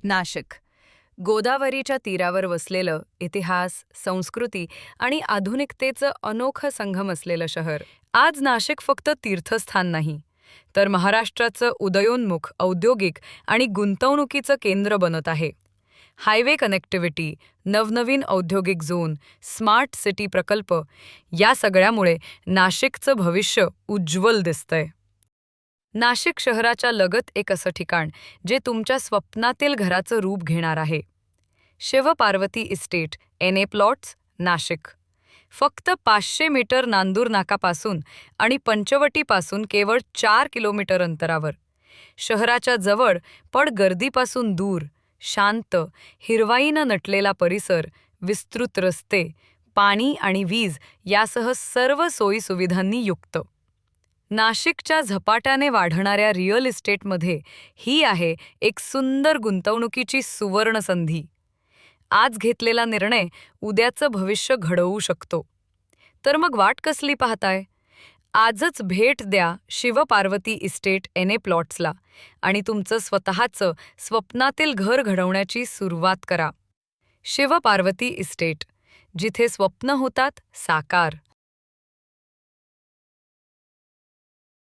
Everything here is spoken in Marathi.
नाशिक गोदावरीच्या तीरावर वसलेलं इतिहास, संस्कृती आणि आधुनिकतेचं अनोखं संगम असलेलं शहर. आज नाशिक फक्त तीर्थस्थान नाही, तर महाराष्ट्राचं उदयोन्मुख औद्योगिक आणि गुंतवणुकीचं केंद्र बनत आहे. हायवे कनेक्टिव्हिटी, नवनवीन औद्योगिक झोन, स्मार्ट सिटी प्रकल्प या सगळ्यामुळे नाशिकचं भविष्य उज्ज्वल दिसतंय. नाशिक शहराच्या लगत एक असं ठिकाण जे तुमच्या स्वप्नातील घराचं रूप घेणार आहे. Shivparvati estate, NA plots, Nashik. फक्त 500 मीटर नांदूर नाकापासून आणि पंचवटीपासून केवळ 4 किलोमीटर अंतरावर. शहराच्या जवळ पण गर्दीपासून दूर, शांत, हिरवाईनं नटलेला परिसर, विस्तृत रस्ते, पाणी आणि वीज यासह सर्व सोयीसुविधांनी युक्त. नाशिकच्या झपाट्याने वाढणाऱ्या रिअल इस्टेटमध्ये ही आहे एक सुंदर गुंतवणुकीची सुवर्ण संधी. आज घेतलेला निर्णय उद्याचं भविष्य घडवू शकतो. तर मग वाट कसली पाहताय? आजच भेट द्या शिवपार्वती इस्टेट NA प्लॉट्सला आणि तुमचं स्वतःचं स्वप्नातील घर घडवण्याची सुरुवात करा. शिवपार्वती इस्टेट, जिथे स्वप्न होतात साकार.